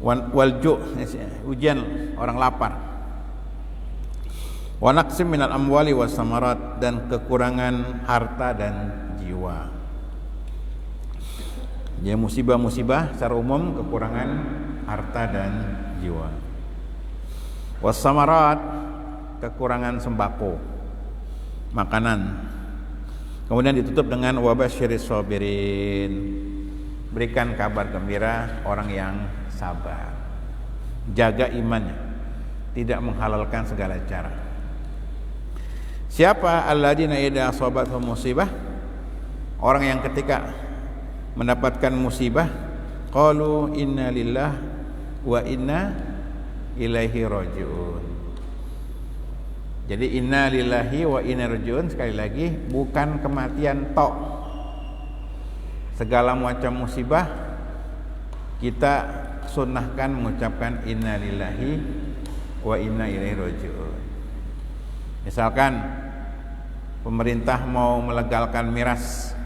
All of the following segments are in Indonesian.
Walju, ujian orang lapar. Wa naqsim minal amwali was samarat, dan kekurangan harta dan jiwa. Ya, musibah-musibah secara umum kekurangan harta dan jiwa. Was samarat, kekurangan sembako, makanan. Kemudian ditutup dengan wabasyiris sabirin, berikan kabar gembira orang yang sabar. Jaga imannya, tidak menghalalkan segala cara. Siapa alladzina idza asabatuhum musibah? Orang yang ketika mendapatkan musibah, qalu inna lillahi wa inna ilaihi rajiun. Jadi inna lillahi wa inna rajiun, sekali lagi, bukan kematian tok. Segala macam musibah kita sunnahkan mengucapkan inna lillahi wa inna ilaihi rajiun. Misalkan pemerintah mau melegalkan miras,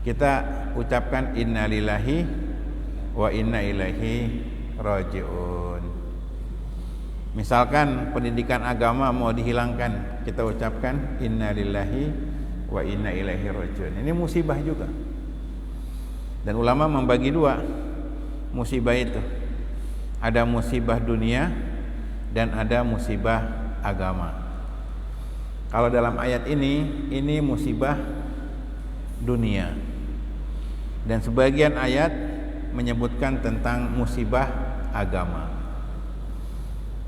kita ucapkan inna lillahi wa inna ilaihi rajiun. Misalkan pendidikan agama mau dihilangkan, kita ucapkan inna lillahi wa inna ilaihi rajiun. Ini musibah juga. Dan ulama membagi dua musibah itu. Ada musibah dunia dan ada musibah agama. Kalau dalam ayat ini musibah dunia. Dan sebagian ayat menyebutkan tentang musibah agama.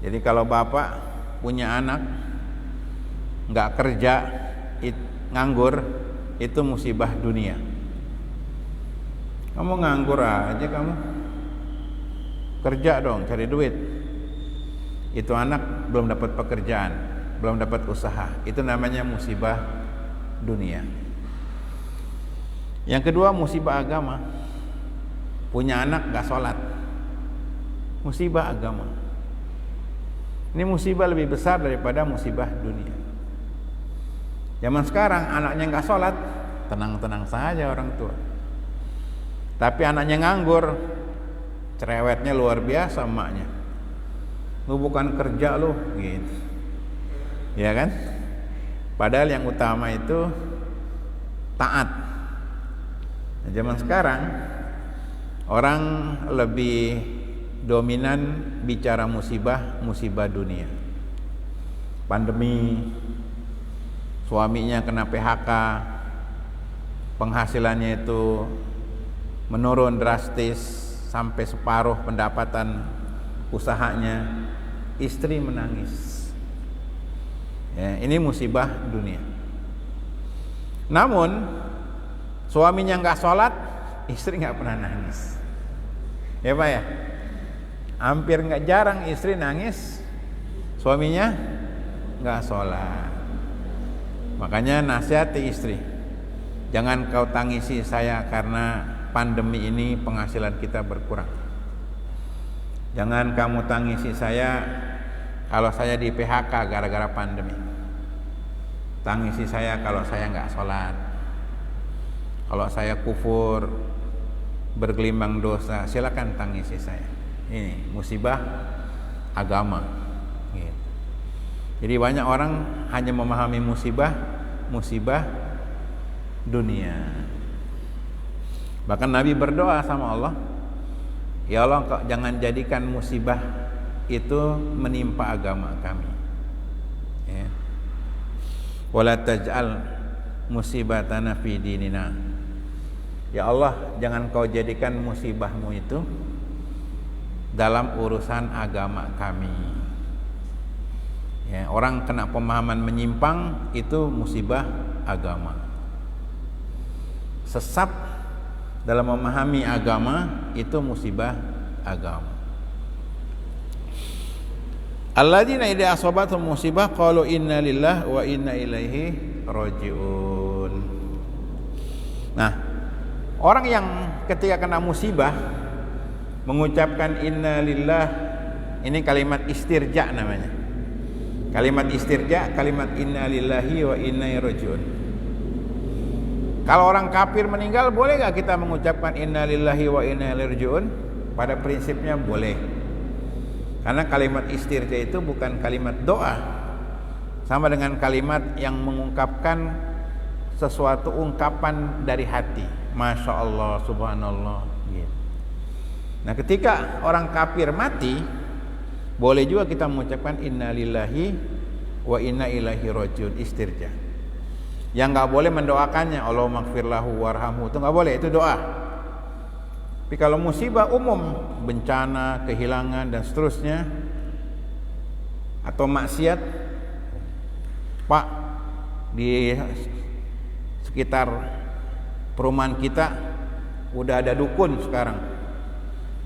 Jadi kalau bapak punya anak nggak kerja, nganggur, itu musibah dunia. Kamu nganggur aja, kamu kerja dong, cari duit. Itu anak belum dapat pekerjaan, belum dapat usaha, itu namanya musibah dunia. Yang kedua musibah agama, punya anak gak sholat, musibah agama. Ini musibah lebih besar daripada musibah dunia. Zaman sekarang anaknya gak sholat, tenang-tenang saja orang tua. Tapi anaknya nganggur, cerewetnya luar biasa emaknya. Lu bukan kerja lu, gitu. Ya kan? Padahal yang utama itu taat. Nah, zaman sekarang orang lebih dominan bicara musibah dunia. Pandemi, suaminya kena PHK, penghasilannya itu menurun drastis sampai separuh pendapatan usahanya, istri menangis. Ya, ini musibah dunia. Namun suaminya nggak sholat, istri nggak pernah nangis. Ya Pak ya, hampir nggak jarang istri nangis, suaminya nggak sholat. Makanya nasihati istri, jangan kau tangisi saya karena pandemi ini penghasilan kita berkurang. Jangan kamu tangisi saya kalau saya di PHK gara-gara pandemi. Tangisi saya kalau saya nggak sholat, kalau saya kufur, bergelimang dosa, silakan tangisi saya. Ini musibah agama. Gitu. Jadi banyak orang hanya memahami musibah dunia. Bahkan Nabi berdoa sama Allah, ya Allah, kau jangan jadikan musibah itu menimpa agama kami. Ya. Wala taj'al musibatana fi dinina. Ya Allah, jangan kau jadikan musibahmu itu dalam urusan agama kami. Ya, orang kena pemahaman menyimpang itu musibah agama. Sesat dalam memahami agama itu musibah agama. Alladzina idza asabatuhum musibah qalu inna lillahi wa inna ilaihi rajiun. Nah, orang yang ketika kena musibah mengucapkan inna lillah, ini kalimat istirja namanya. Kalimat istirja, kalimat inna lillahi wa inna ilaihi rajiun. Kalau orang kafir meninggal, boleh gak kita mengucapkan inna lillahi wa inna ilaihi rajiun? pada prinsipnya boleh. Karena kalimat istirja itu bukan kalimat doa, sama dengan kalimat yang mengungkapkan sesuatu ungkapan dari hati. Masya Allah, subhanallah gitu. Nah ketika orang kafir mati, boleh juga kita mengucapkan inna lillahi wa inna ilaihi rajiun, istirja. Yang nggak boleh mendoakannya Allahumma ighfir lahu warhamhu, itu nggak boleh, itu doa. Tapi kalau musibah umum, bencana, kehilangan dan seterusnya, atau maksiat, Pak, di sekitar perumahan kita udah ada dukun sekarang,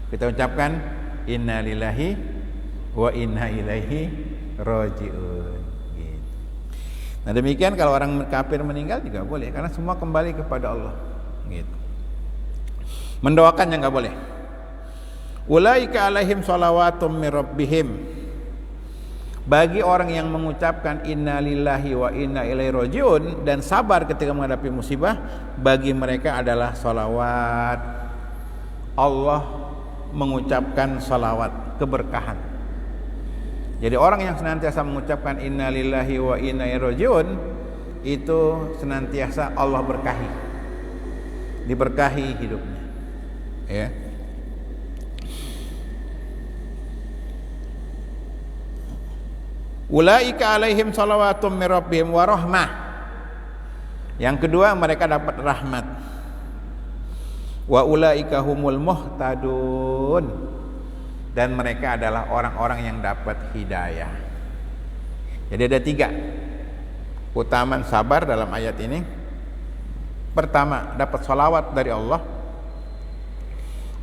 kita ucapkan inna lillahi wa inna ilaihi rajiun gitu. Nah demikian kalau orang kafir meninggal juga boleh, karena semua kembali kepada Allah gitu. Mendoakan yang nggak boleh. Ulaika alaihim shalawatum mir rabbihim, bagi orang yang mengucapkan inna lillahi wa inna ilaihi rajiun dan sabar ketika menghadapi musibah, bagi mereka adalah salawat. Allah mengucapkan salawat, keberkahan. Jadi orang yang senantiasa mengucapkan inna lillahi wa inna ilaihi rajiun, itu senantiasa Allah berkahi, diberkahi hidupnya ya. Ulaika alaihim salawatum mir rabbihim wa rahmah. Yang kedua, mereka dapat rahmat. Wa ulaika humul muhtadun, dan mereka adalah orang-orang yang dapat hidayah. Jadi ada 3 keutamaan sabar dalam ayat ini. Pertama, dapat salawat dari Allah.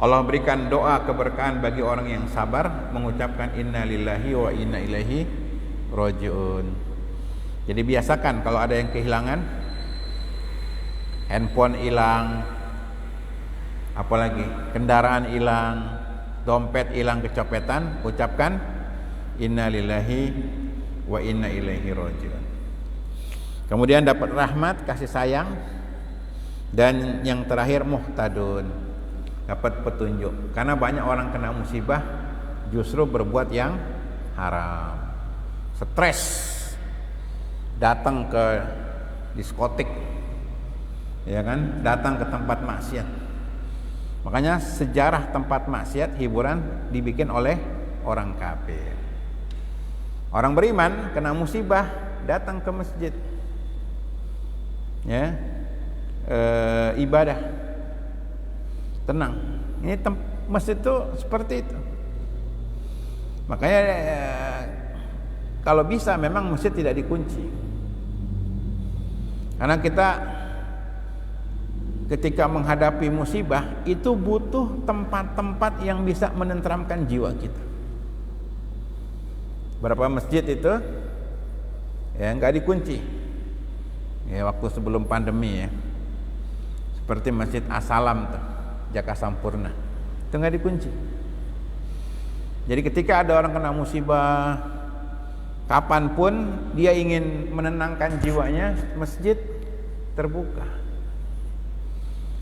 Allah berikan doa keberkahan bagi orang yang sabar mengucapkan inna lillahi wa inna ilaihi rajiun. Jadi biasakan kalau ada yang kehilangan, handphone hilang, apalagi kendaraan hilang, dompet hilang, kecopetan, ucapkan inna lillahi wa inna ilaihi rajiun. Kemudian dapat rahmat, kasih sayang, dan yang terakhir muhtadun, dapat petunjuk. Karena banyak orang kena musibah justru berbuat yang haram, stres, datang ke diskotik, ya kan, datang ke tempat maksiat. Makanya sejarah tempat maksiat, hiburan dibikin oleh orang kafir. Orang beriman kena musibah datang ke masjid, ya, ibadah, tenang. Ini masjid itu seperti itu. Makanya kalau bisa memang masjid tidak dikunci, karena kita ketika menghadapi musibah itu butuh tempat-tempat yang bisa menenteramkan jiwa kita. Berapa masjid itu ya nggak dikunci ya waktu sebelum pandemi ya, seperti Masjid As-Salam tuh, Jaka Sampurna, itu nggak dikunci. Jadi ketika ada orang kena musibah, kapanpun dia ingin menenangkan jiwanya, masjid terbuka.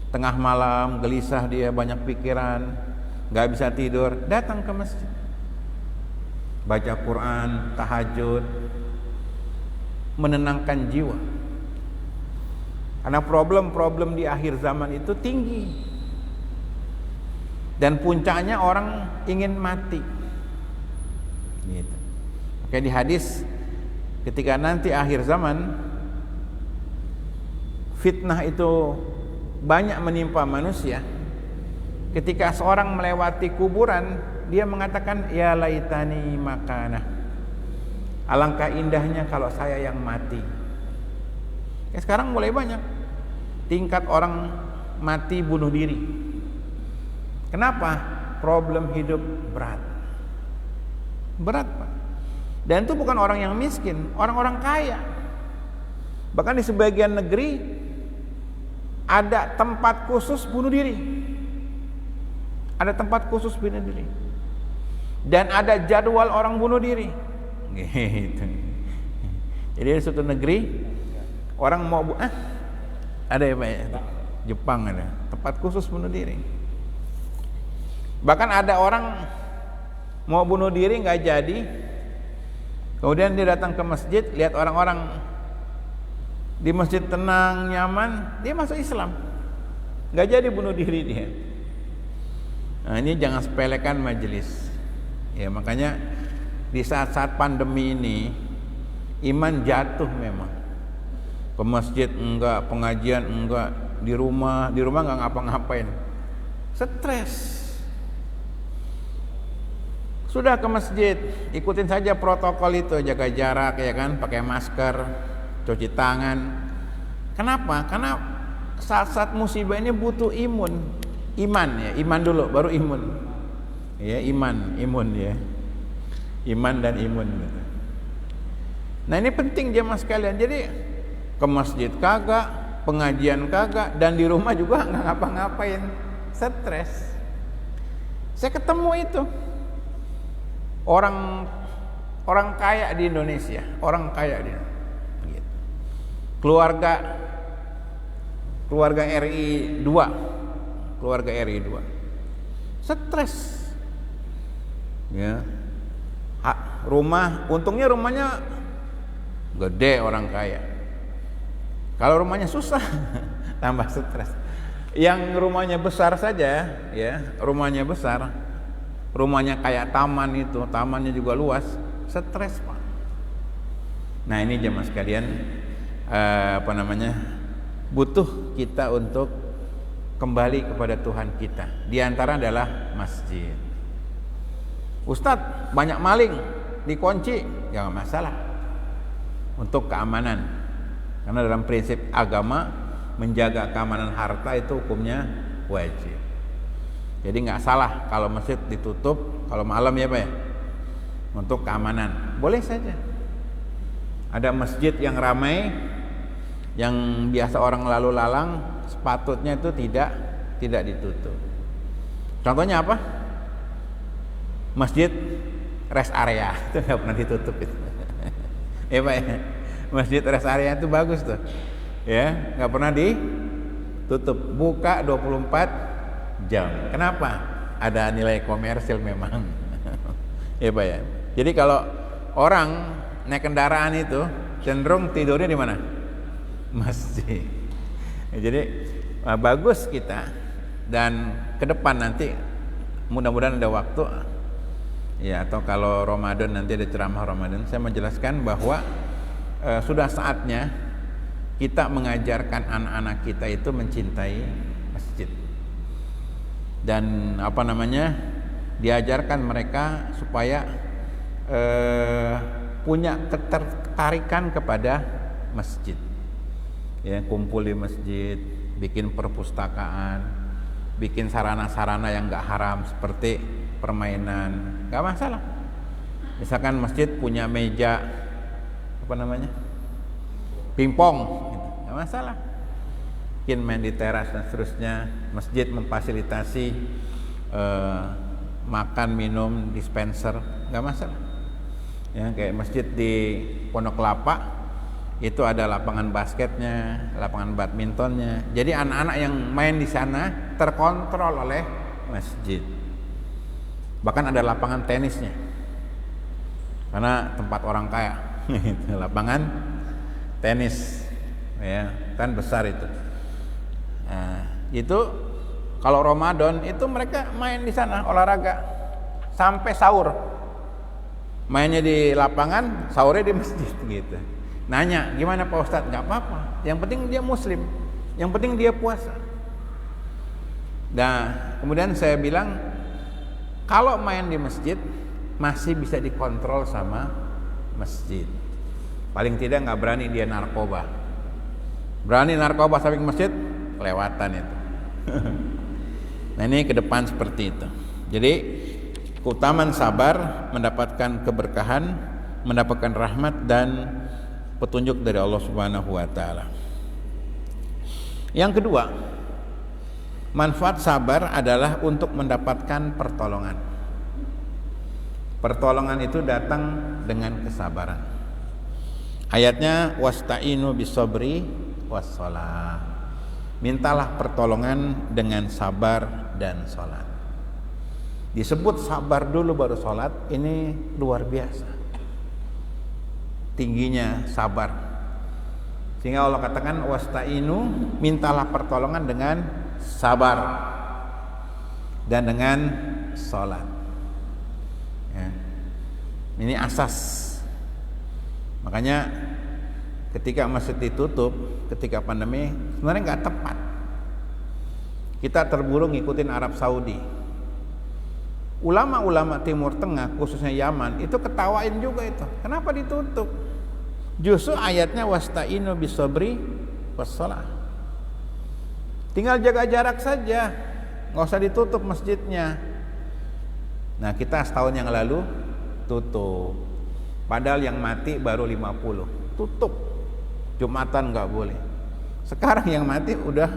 Tengah malam gelisah dia, banyak pikiran, nggak bisa tidur, datang ke masjid, baca Quran, tahajud, menenangkan jiwa. Karena problem-problem di akhir zaman itu tinggi, dan puncaknya orang ingin mati gitu. Kayak di hadis, ketika nanti akhir zaman fitnah itu banyak menimpa manusia, ketika seorang melewati kuburan dia mengatakan ya laitani makana, alangkah indahnya kalau saya yang mati. Ya, sekarang mulai banyak tingkat orang mati bunuh diri. Kenapa? Problem hidup berat, Pak. Dan itu bukan orang yang miskin, orang-orang kaya. Bahkan di sebagian negeri ada tempat khusus bunuh diri, ada tempat khusus bunuh diri, dan ada jadwal orang bunuh diri. Gitu. Jadi di suatu negeri orang mau ada ya Pak ya? Jepang ada tempat khusus bunuh diri. Bahkan ada orang mau bunuh diri nggak jadi, kemudian dia datang ke masjid, lihat orang-orang di masjid tenang, nyaman, dia masuk Islam, nggak jadi bunuh diri dia. Nah, ini jangan sepelekan majelis. Ya, makanya di saat-saat pandemi ini iman jatuh memang. Ke masjid enggak, pengajian enggak, di rumah enggak ngapa-ngapain. Stres. Sudah ke masjid, ikutin saja protokol itu, jaga jarak ya kan, pakai masker, cuci tangan. Kenapa? Karena saat-saat musibah ini butuh iman ya, iman dulu baru imun. Ya, imun ya. Iman dan imun gitu. Nah, ini penting jemaah sekalian. Jadi ke masjid kagak, pengajian kagak, dan di rumah juga nggak ngapa-ngapain, stres. Saya ketemu itu orang kaya di Indonesia, orang kaya di gitu. keluarga RI 2, stres ya. Rumah, untungnya rumahnya gede, orang kaya. Kalau rumahnya susah tambah stres. Yang rumahnya besar saja ya, rumahnya besar, rumahnya kayak taman itu, tamannya juga luas, stres Pak. Nah, ini jemaah sekalian, butuh kita untuk kembali kepada Tuhan kita. Di antara adalah masjid. Ustadz, banyak maling, dikunci, ya nggak masalah, untuk keamanan. Karena dalam prinsip agama, menjaga keamanan harta itu hukumnya wajib. Jadi nggak salah kalau masjid ditutup kalau malam ya Pak ya, untuk keamanan, boleh saja. Ada masjid yang ramai, yang biasa orang lalu lalang, sepatutnya itu tidak ditutup. Contohnya apa? Masjid rest area itu nggak pernah ditutup itu. Ya Pak ya, masjid rest area itu bagus tuh, ya nggak pernah ditutup, buka 24 jam. Kenapa? Ada nilai komersil memang. Ya Pak ya. Jadi kalau orang naik kendaraan itu cenderung tidurnya di mana? Masjid. Ya, jadi bagus kita, dan ke depan nanti mudah-mudahan ada waktu ya, atau kalau Ramadan nanti ada ceramah Ramadan, saya menjelaskan bahwa sudah saatnya kita mengajarkan anak-anak kita itu mencintai masjid, dan diajarkan mereka supaya punya ketertarikan kepada masjid. Ya, kumpul di masjid, bikin perpustakaan, bikin sarana-sarana yang enggak haram seperti permainan, enggak masalah. Misalkan masjid punya meja pingpong gitu, enggak masalah. Bikin main di teras dan seterusnya. Masjid memfasilitasi makan minum dispenser, enggak masalah. Ya, kayak masjid di Pondok Kelapa itu ada lapangan basketnya, lapangan badmintonnya. Jadi anak-anak yang main di sana terkontrol oleh masjid. Bahkan ada lapangan tenisnya, karena tempat orang kaya. Lapangan tenis, ya kan besar itu. Nah, itu kalau Ramadan itu mereka main di sana, olahraga sampai sahur. Mainnya di lapangan, sahurnya di masjid gitu. Nanya, gimana Pak Ustadz? Gak apa-apa, yang penting dia muslim, yang penting dia puasa. Nah, kemudian saya bilang, kalau main di masjid masih bisa dikontrol sama masjid. Paling tidak gak berani dia narkoba. Berani narkoba samping masjid, kelewatan itu. Nah, ini ke depan seperti itu. Jadi keutamaan sabar, mendapatkan keberkahan, mendapatkan rahmat dan petunjuk dari Allah Subhanahu wa taala. Yang kedua, manfaat sabar adalah untuk mendapatkan pertolongan. Pertolongan itu datang dengan kesabaran. Ayatnya wasta'inu bisabri wassalah. Mintalah pertolongan dengan sabar dan salat. disebut sabar dulu baru sholat, ini luar biasa tingginya sabar. Sehingga Allah katakan wasta'inu, mintalah pertolongan dengan sabar dan dengan sholat ya. Ini asas. Makanya ketika masjid ditutup ketika pandemi sebenarnya nggak tepat. Kita terburu ngikutin Arab Saudi. Ulama-ulama Timur Tengah khususnya Yaman itu ketawain juga itu. Kenapa ditutup? Justru ayatnya wasta'inu bisabri wassalah. Tinggal jaga jarak saja, nggak usah ditutup masjidnya. Nah kita setahun yang lalu tutup. Padahal yang mati baru 50. Tutup. Jumatan nggak boleh. Sekarang yang mati udah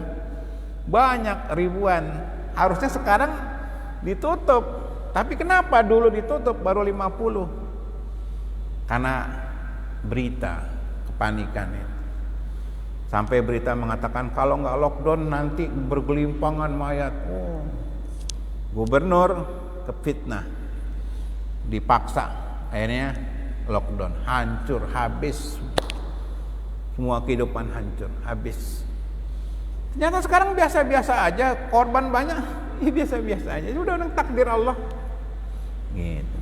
banyak ribuan. Harusnya sekarang ditutup. Tapi kenapa dulu ditutup baru 50? Karena berita kepanikan itu. Sampai berita mengatakan kalau nggak lockdown nanti bergelimpangan mayat. Gubernur kefitnah, dipaksa, akhirnya lockdown, hancur, habis, semua kehidupan hancur, habis. Ternyata sekarang biasa-biasa aja, korban banyak, ya biasa-biasa aja, udah takdir Allah. Gitu.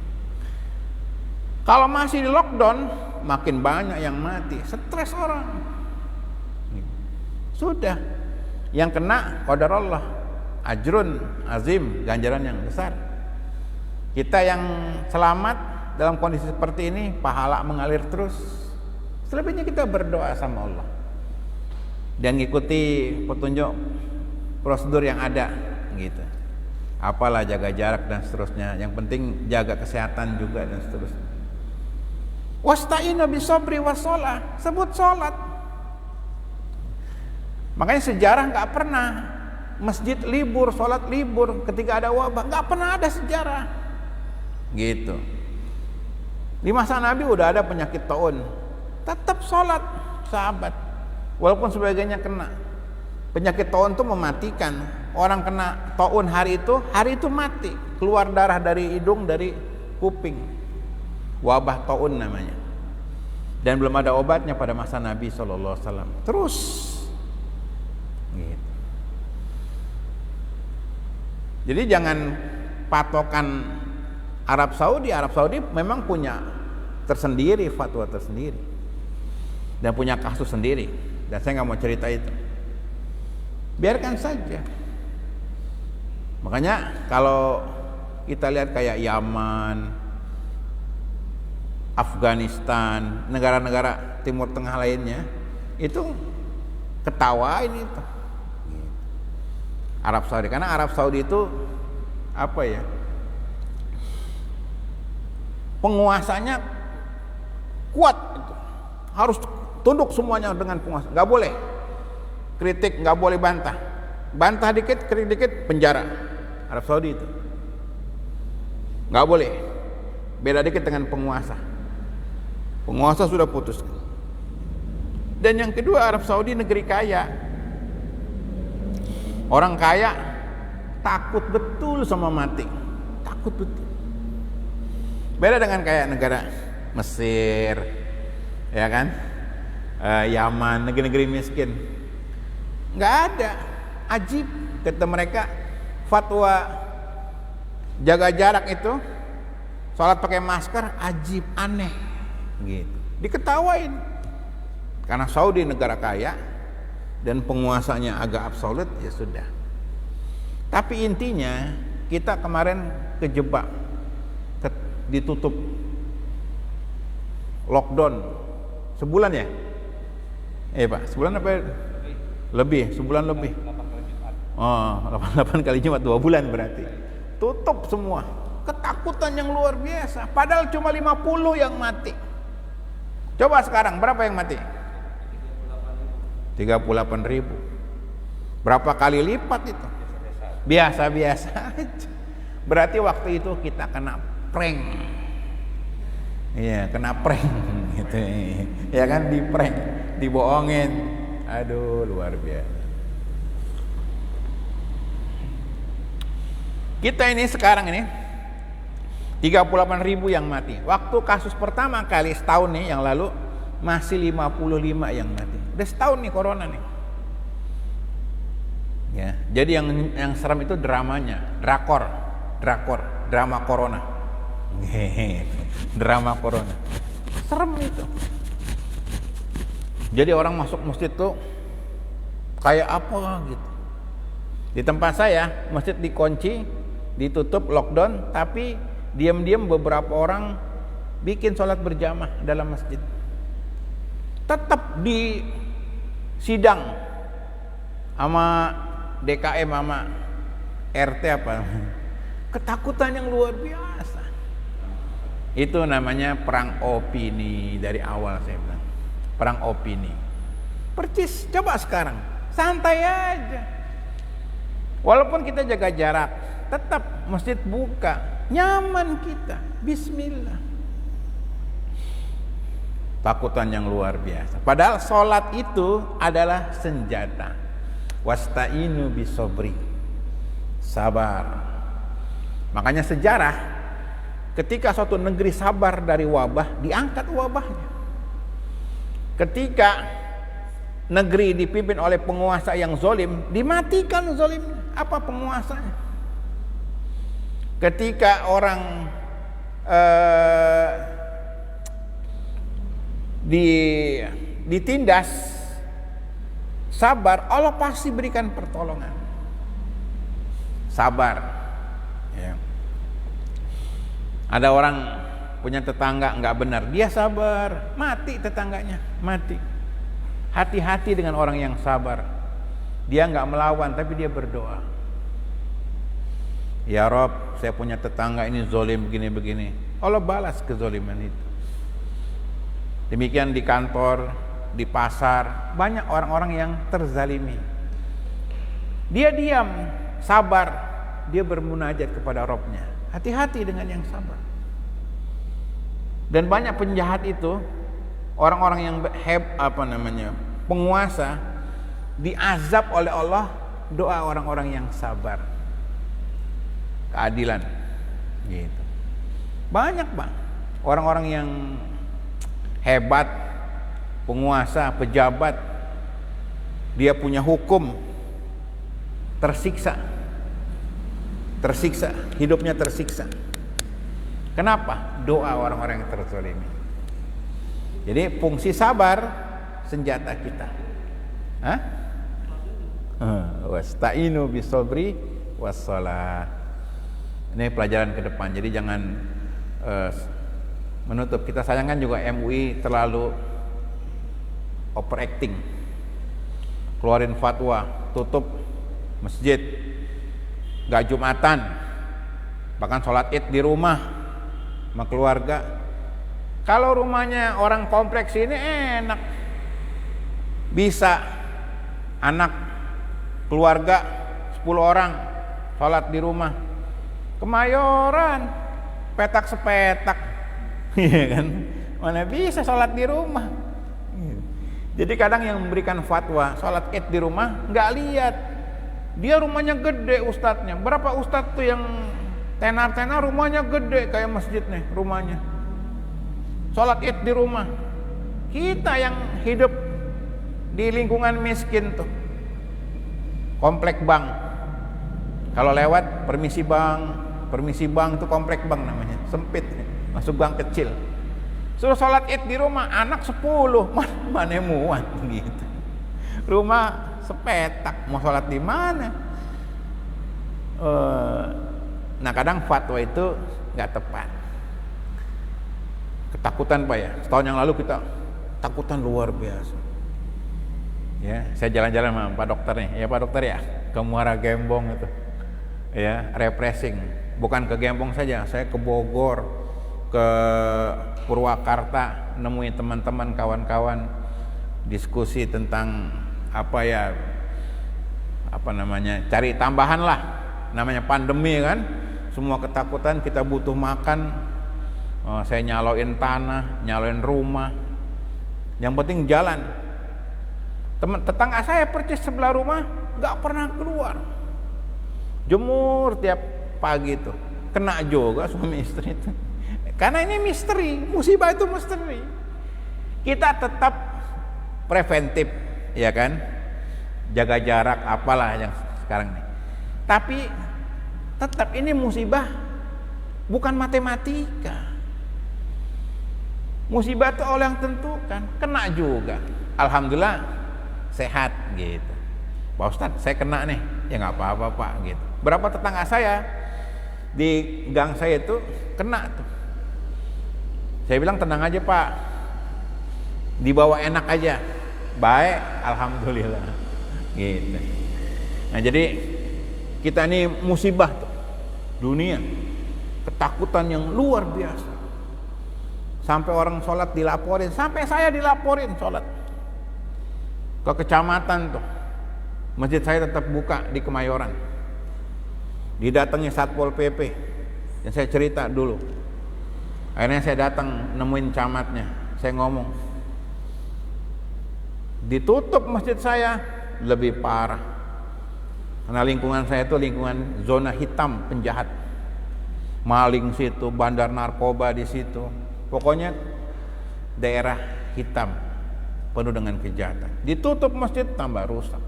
Kalau masih di lockdown, makin banyak yang mati, stres orang. Sudah, yang kena qadar Allah, ajrun azim, ganjaran yang besar. Kita yang selamat dalam kondisi seperti ini, pahala mengalir terus. Selebihnya kita berdoa sama Allah dan ngikuti petunjuk prosedur yang ada, gitu. Apalah jaga jarak dan seterusnya. Yang penting jaga kesehatan juga dan seterusnya. Wasta'inu bisabri wassalah, sebut sholat. Makanya sejarah nggak pernah masjid libur, sholat libur ketika ada wabah, nggak pernah ada sejarah. Gitu. Di masa Nabi udah ada penyakit taun, tetap sholat sahabat, walaupun sebagainya kena. Penyakit taun itu mematikan. Orang kena taun hari itu mati, keluar darah dari hidung, dari kuping. Wabah taun namanya. Dan belum ada obatnya pada masa Nabi SAW. Terus gitu. Jadi jangan patokan Arab Saudi. Arab Saudi memang punya tersendiri, fatwa tersendiri, dan punya kasus sendiri. Dan saya nggak mau cerita itu. Biarkan saja. Makanya kalau kita lihat kayak Yaman, Afghanistan, negara-negara Timur Tengah lainnya, itu ketawain itu Arab Saudi, karena Arab Saudi itu apa ya, penguasanya kuat itu. Harus tunduk semuanya dengan penguasa, nggak boleh kritik, nggak boleh bantah dikit, kritik dikit, penjara. Arab Saudi itu nggak boleh, beda dikit dengan penguasa sudah putus. Dan yang kedua, Arab Saudi negeri kaya. Orang kaya takut betul sama mati, takut betul. Beda dengan kayak negara Mesir, ya kan, Yaman, negeri-negeri miskin. Nggak ada, ajib kata mereka, fatwa jaga jarak itu, sholat pakai masker, ajib, aneh, gitu. Diketawain karena Saudi negara kaya dan penguasanya agak absolut, ya sudah. Tapi intinya kita kemarin kejebak, ditutup, lockdown sebulan ya? Pak, sebulan apa? Lebih, sebulan lebih. 88 kali Jumat, 2 bulan berarti. Tutup semua. Ketakutan yang luar biasa. Padahal cuma 50 yang mati. Coba sekarang berapa yang mati? 38.000. Berapa kali lipat itu? Biasa-biasa aja. Berarti waktu itu kita kena prank. Iya, kena prank gitu. Ya kan, di prank, dibohongin. Aduh, luar biasa. Kita ini sekarang ini 38.000 yang mati. Waktu kasus pertama kali setahun nih yang lalu masih 55 yang mati. Udah setahun nih corona nih. Ya, jadi yang serem itu dramanya, drakor, drama corona. Drama corona. Serem itu. Jadi orang masuk masjid tuh kayak apa gitu. Di tempat saya masjid dikunci, ditutup, lockdown, tapi diam-diam beberapa orang bikin sholat berjamaah dalam masjid. Tetap di sidang sama DKM sama RT apa, ketakutan yang luar biasa. Itu namanya perang opini. Dari awal saya bilang perang opini. Percis, coba sekarang santai aja, walaupun kita jaga jarak, tetap masjid buka, nyaman kita, bismillah. Takutan yang luar biasa. Padahal sholat itu adalah senjata. Wasta'inu bisobri, sabar. Makanya sejarah, ketika suatu negeri sabar dari wabah, diangkat wabahnya. Ketika negeri dipimpin oleh penguasa yang zalim, dimatikan zalimnya. Apa penguasanya? Ketika orang ditindas, sabar, Allah pasti berikan pertolongan. Sabar. Ya. Ada orang punya tetangga nggak benar, dia sabar, mati tetangganya, mati. Hati-hati dengan orang yang sabar. Dia nggak melawan, tapi dia berdoa. Ya Rob, saya punya tetangga ini zolim begini-begini. Allah balas kezoliman itu. Demikian di kantor, di pasar, banyak orang-orang yang terzalimi. Dia diam, sabar, dia bermunajat kepada Robnya. Hati-hati dengan yang sabar. Dan banyak penjahat itu, orang-orang yang penguasa, diazab oleh Allah, doa orang-orang yang sabar. Keadilan, gitu. Banyak bang, orang-orang yang hebat, penguasa, pejabat, dia punya hukum, tersiksa, hidupnya tersiksa. Kenapa? Doa orang-orang yang terzalimi. Jadi fungsi sabar senjata kita. Wasta'inu bisobri wassalah. Ini pelajaran ke depan. Jadi jangan menutup. Kita sayangkan juga MUI terlalu overacting, keluarin fatwa tutup masjid, gak Jumatan, bahkan sholat id di rumah sama keluarga. Kalau rumahnya orang kompleks ini enak, bisa anak keluarga 10 orang sholat di rumah. Kemayoran petak sepetak, iya kan, mana bisa sholat di rumah. Jadi kadang yang memberikan fatwa sholat id di rumah nggak lihat dia rumahnya gede ustadznya. Berapa ustadz tuh yang tenar-tenar rumahnya gede kayak masjid nih rumahnya, sholat id di rumah. Kita yang hidup di lingkungan miskin tuh, komplek bank, kalau lewat permisi bang tuh komplek bank namanya, sempit, masuk gang kecil. Suruh sholat id di rumah, anak 10, mana muat gitu. Rumah sepetak, mau sholat di mana? Nah kadang fatwa itu nggak tepat. Ketakutan Pak ya, setahun yang lalu kita takutan luar biasa. Ya, saya jalan-jalan sama Pak Dokter nih, ya Pak Dokter ya, ke Muara Gembong itu, ya refreshing. Bukan ke Gembong saja, saya ke Bogor, ke Purwakarta, nemuin teman-teman, kawan-kawan, diskusi tentang cari tambahan lah, namanya pandemi kan, semua ketakutan, kita butuh makan, saya nyaloin tanah, nyaloin rumah, yang penting jalan. Tetangga saya persis sebelah rumah, nggak pernah keluar, jemur tiap pagi tuh, kena juga suami istri itu. Karena ini misteri, musibah itu misteri. Kita tetap preventif, ya kan? Jaga jarak, apalah yang sekarang ini. Tapi tetap ini musibah, bukan matematika. Musibah itu Allah yang tentukan, kena juga. Alhamdulillah sehat gitu. Pak Ustadz, saya kena nih, ya nggak apa-apa Pak gitu. Berapa tetangga saya di gang saya itu kena tuh. Saya bilang tenang aja Pak, dibawa enak aja, baik, alhamdulillah, gitu. Nah jadi kita ini musibah tuh, dunia, ketakutan yang luar biasa. Sampai orang sholat dilaporin, sampai saya dilaporin sholat ke kecamatan tuh. Masjid saya tetap buka di Kemayoran. Didatangi Satpol PP, dan saya cerita dulu. Akhirnya saya datang nemuin camatnya, saya ngomong, ditutup masjid saya, lebih parah. Karena lingkungan saya itu lingkungan zona hitam penjahat, maling situ, bandar narkoba di situ, pokoknya daerah hitam penuh dengan kejahatan. Ditutup masjid tambah rusak.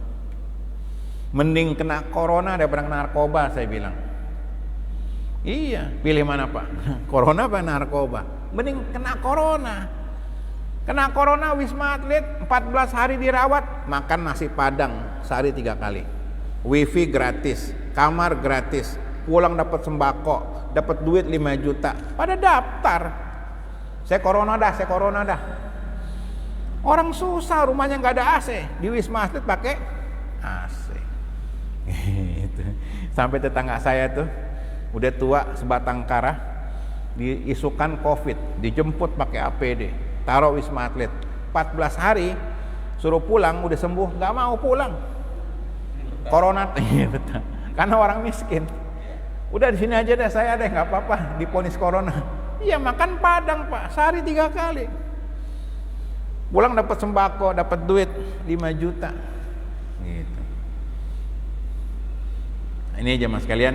Mending kena corona daripada kena narkoba, saya bilang. Iya, pilih mana Pak? Corona apa narkoba? Mending kena corona. Kena corona Wisma Atlet 14 hari dirawat, makan nasi padang sehari 3 kali. Wifi gratis, kamar gratis, pulang dapat sembako, dapat duit 5 juta. Pada daftar. Saya corona dah. Orang susah, rumahnya nggak ada AC, di Wisma Atlet pakai AC. Gitu. Sampai tetangga saya tuh udah tua sebatang kara, diisukan COVID, dijemput pakai APD, taruh Wisma Atlet 14 hari, suruh pulang, udah sembuh, nggak mau pulang, corona. Iya betul, karena orang miskin. Udah di sini aja deh, saya deh nggak apa-apa, diponis corona. Iya, makan padang Pak, sehari 3 kali, pulang dapat sembako, dapat duit 5 juta gitu. Ini jemaah sekalian,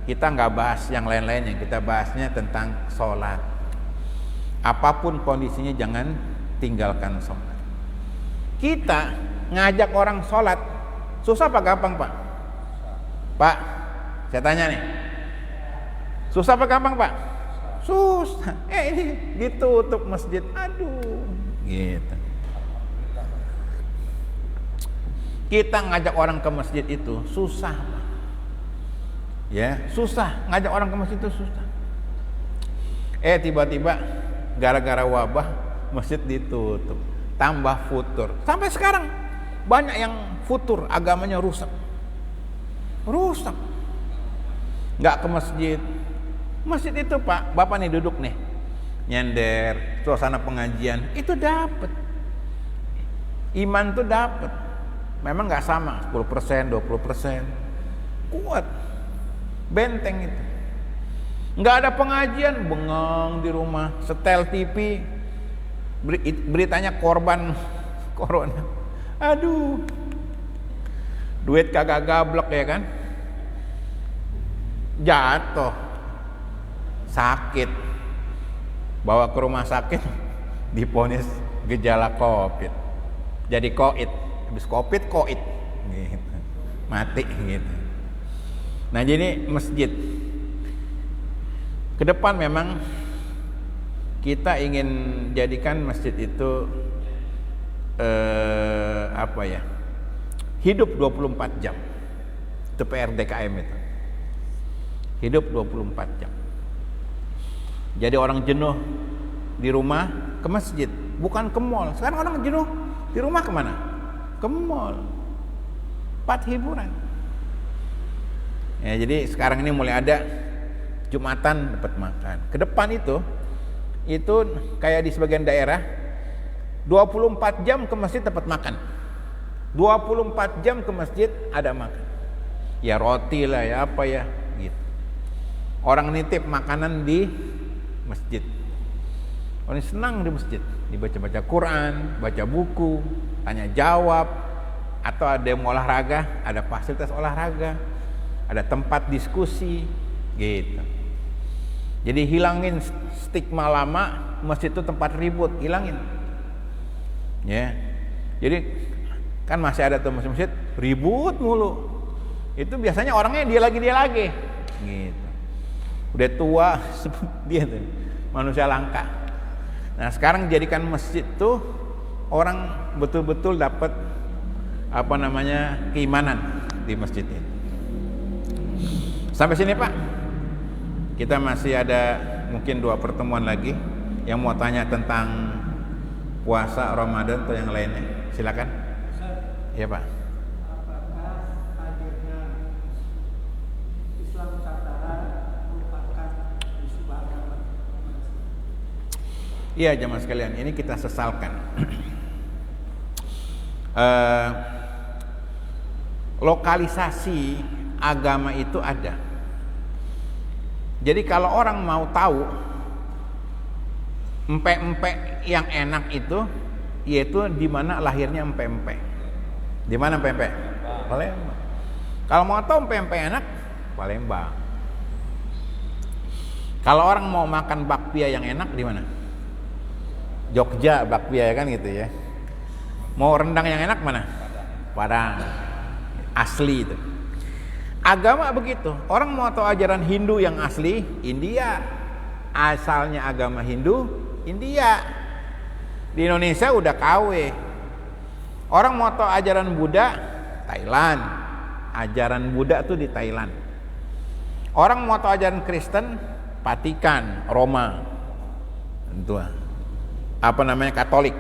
kita nggak bahas yang lain-lainnya, kita bahasnya tentang sholat. Apapun kondisinya jangan tinggalkan sholat. Kita ngajak orang sholat susah apa gampang Pak? Pak, saya tanya nih, susah apa gampang Pak? Susah. Ini ditutup masjid, aduh, gitu. Kita ngajak orang ke masjid itu susah, ya susah, ngajak orang ke masjid itu susah. Tiba-tiba gara-gara wabah masjid ditutup, tambah futur. Sampai sekarang banyak yang futur, agamanya rusak, nggak ke masjid. Masjid itu Pak, Bapak nih duduk nih, nyender, suasana pengajian itu dapat, iman tuh dapat. Memang nggak sama, 10%, 20%, kuat, benteng itu. Nggak ada pengajian, bengong di rumah, setel TV, beritanya korban corona. Aduh, duit kagak gablek ya kan, jatuh, sakit, bawa ke rumah sakit, diponis gejala COVID, jadi COVID. Habis COVID, gitu. Mati gitu. Nah jadi masjid ke depan memang kita ingin jadikan masjid itu hidup 24 jam. Itu PR DKM itu. Hidup 24 jam. Jadi orang jenuh di rumah ke masjid, bukan ke mall. Sekarang orang jenuh di rumah kemana? Ke mall, 4 hiburan. Ya, jadi sekarang ini mulai ada Jumatan dapat makan. Ke depan itu kayak di sebagian daerah 24 jam ke masjid dapat makan. 24 jam ke masjid ada makan. Ya roti lah ya apa ya gitu. Orang nitip makanan di masjid. Orang senang di masjid, dibaca-baca Quran, baca buku, tanya jawab, atau ada yang mau olahraga, ada fasilitas olahraga. ada tempat diskusi gitu. Jadi hilangin stigma lama masjid itu tempat ribut, hilangin. Ya. Jadi kan masih ada tuh masjid ribut mulu. Itu biasanya orangnya dia lagi. Gitu. Udah tua dia tuh manusia langka. Nah, sekarang jadikan masjid tuh orang betul-betul dapat keimanan di masjid ini. Sampai sini Pak. Kita masih ada mungkin 2 pertemuan lagi yang mau tanya tentang puasa Ramadan atau yang lainnya. Silakan. Iya Pak. Apakah hadirnya Islam Nusantara merupakan isu agama? Iya jamaah sekalian, ini kita sesalkan. Lokalisasi agama itu ada. Jadi kalau orang mau tahu empek-empek yang enak itu, yaitu di mana lahirnya empek-empek. Di mana empek-empek? Palembang. Kalau mau tahu empek-empek enak, Palembang. Kalau orang mau makan bakpia yang enak di mana? Jogja bakpia ya kan gitu ya. Mau rendang yang enak mana? Padang. Asli itu. Agama begitu. Orang mau tahu ajaran Hindu yang asli, India. Asalnya agama Hindu, India. Di Indonesia udah KW. Orang mau tahu ajaran Buddha, Thailand. Ajaran Buddha tuh di Thailand. Orang mau tahu ajaran Kristen, Vatikan, Roma. Itu Katolik.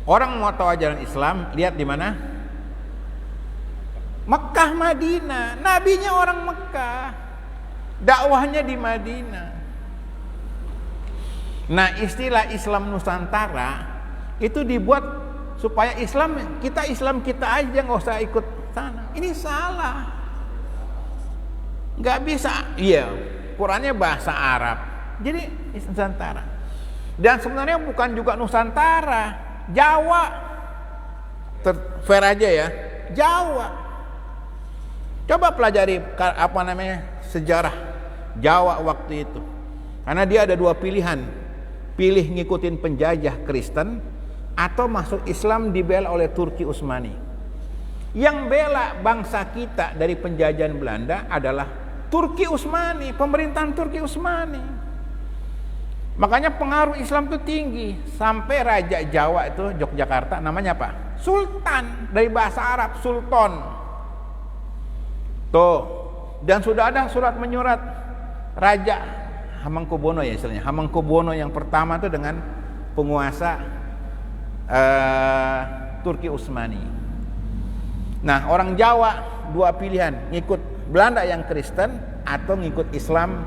Orang mau tahu ajaran Islam, lihat di mana? Mekah, Madinah. Nabinya orang Mekah, dakwahnya di Madinah. Nah, istilah Islam Nusantara itu dibuat supaya Islam kita aja, nggak usah ikut sana. Ini salah, nggak bisa. Iya, Qurannya bahasa Arab, jadi Nusantara. Dan sebenarnya bukan juga Nusantara, Jawa. Fair aja ya, Jawa. Coba pelajari sejarah Jawa waktu itu. Karena dia ada 2 pilihan. Pilih ngikutin penjajah Kristen atau masuk Islam dibela oleh Turki Utsmani. Yang bela bangsa kita dari penjajahan Belanda adalah Turki Utsmani, pemerintahan Turki Utsmani. Makanya pengaruh Islam itu tinggi. Sampai Raja Jawa itu Yogyakarta namanya apa? Sultan, dari bahasa Arab Sultan. Tuh, dan sudah ada surat menyurat Raja Hamengkubuwono ya istilahnya. Hamengkubuwono yang pertama itu dengan penguasa Turki Utsmani. Nah, orang Jawa 2 pilihan, ngikut Belanda yang Kristen atau ngikut Islam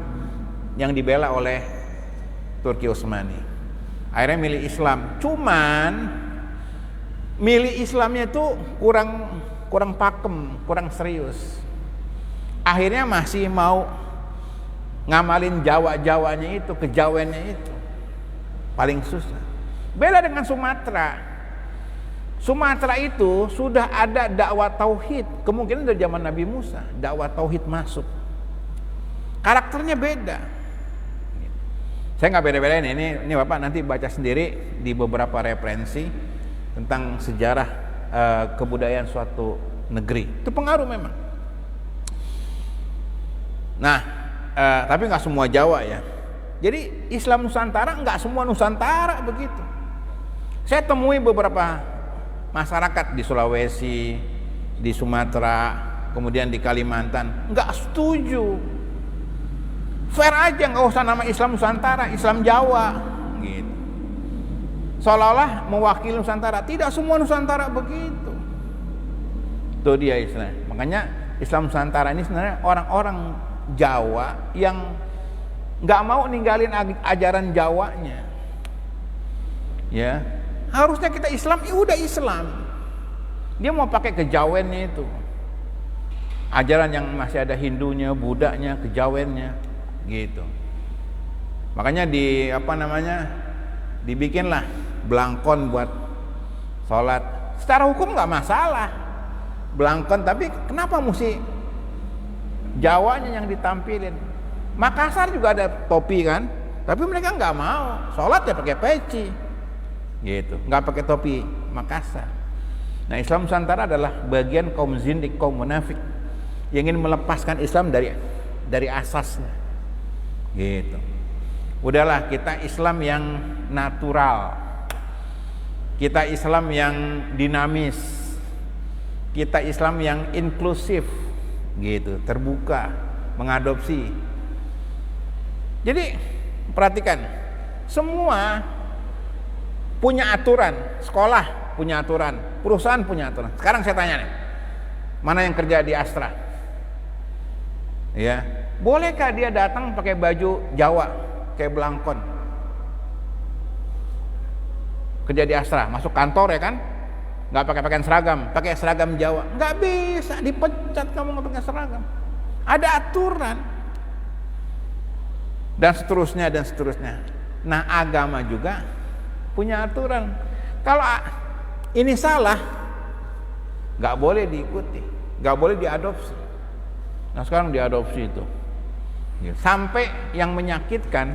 yang dibela oleh Turki Utsmani. Akhirnya milih Islam. Cuman milih Islamnya itu kurang pakem, kurang serius. Akhirnya masih mau ngamalin Jawa-Jawanya itu, kejawennya itu. Paling susah. Beda dengan Sumatera. Sumatera itu sudah ada dakwah tauhid, kemungkinan dari zaman Nabi Musa, dakwah tauhid masuk. Karakternya beda. Saya nggak beda-bedain ini Bapak nanti baca sendiri di beberapa referensi tentang sejarah kebudayaan suatu negeri. Itu pengaruh memang. Nah, tapi nggak semua Jawa ya. Jadi Islam Nusantara nggak semua Nusantara begitu. Saya temui beberapa masyarakat di Sulawesi, di Sumatera, kemudian di Kalimantan nggak setuju. Fair aja, nggak usah nama Islam Nusantara, Islam Jawa, gitu. Seolah-olah mewakili Nusantara. Tidak semua Nusantara begitu. Itu dia istilahnya. Makanya Islam Nusantara ini sebenarnya orang-orang Jawa yang nggak mau ninggalin ajaran Jawanya, ya harusnya kita Islam, ya udah Islam. Dia mau pakai kejawennya itu, ajaran yang masih ada Hindunya, Budanya, kejawennya, gitu. Makanya dibikinlah belangkon buat sholat. Secara hukum nggak masalah, belangkon. Tapi kenapa mesti Jawanya yang ditampilin. Makassar juga ada topi kan, tapi mereka nggak mau. Sholat ya pakai peci, gitu. Nggak pakai topi Makassar. Nah, Islam Nusantara adalah bagian kaum zindik, kaum munafik yang ingin melepaskan Islam dari asasnya, gitu. Udahlah, kita Islam yang natural, kita Islam yang dinamis, kita Islam yang inklusif, gitu, terbuka, mengadopsi. Jadi perhatikan, semua punya aturan, sekolah punya aturan, perusahaan punya aturan. Sekarang saya tanya nih, mana yang kerja di Astra? Ya, bolehkah dia datang pakai baju Jawa kayak belangkon? Kerja di Astra, masuk kantor ya kan? Nggak pakai pakaian seragam, pakai seragam Jawa. Nggak bisa, dipecat kamu nggak pakai seragam. Ada aturan. Dan seterusnya dan seterusnya. Nah, agama juga punya aturan. Kalau ini salah, nggak boleh diikuti, nggak boleh diadopsi. Nah, sekarang diadopsi itu. Sampai yang menyakitkan,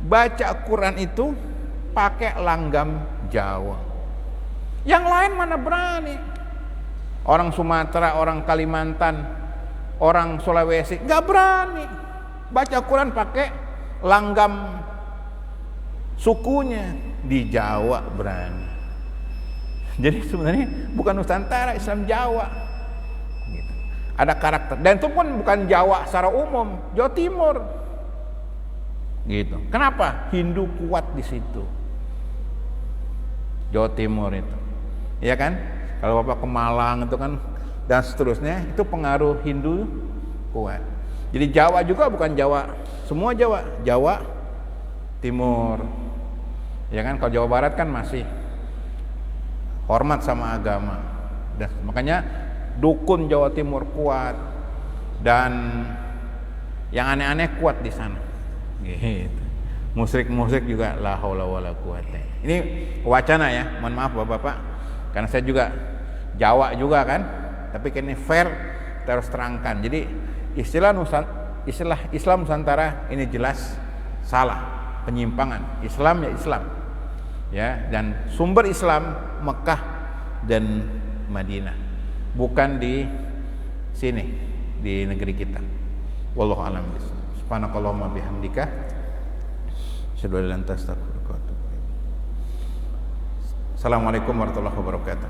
baca Quran itu pakai langgam Jawa. Yang lain mana berani? Orang Sumatera, orang Kalimantan, orang Sulawesi nggak berani baca Quran pakai langgam sukunya. Di Jawa berani. Jadi sebenarnya bukan Nusantara, Islam Jawa. Gitu. Ada karakter. Dan itu pun bukan Jawa secara umum, Jawa Timur. Gitu. Kenapa? Hindu kuat di situ. Jawa Timur itu. Ya kan? Kalau Bapak ke Malang itu kan dan seterusnya, itu pengaruh Hindu kuat. Jadi Jawa juga bukan Jawa, semua Jawa, Jawa Timur. Ya kan, kalau Jawa Barat kan masih hormat sama agama. Dan makanya dukun Jawa Timur kuat dan yang aneh-aneh kuat di sana. Gitu. Musyrik-musyrik juga la haula wala quwata. Ini wacana ya, mohon maaf Bapak-bapak, karena saya juga Jawa juga kan, tapi ini fair terus terangkan. Jadi istilah Islam Nusantara ini jelas salah, penyimpangan. Islam ya Islam, ya, dan sumber Islam Mekah dan Madinah, bukan di sini di negeri kita. Wallahu a'lam bishawab. Subhanakallahumma bihamdika, asyhadu an la ilaha illa anta, astaghfiruka wa atubu ilaik. Assalamualaikum warahmatullahi wabarakatuh.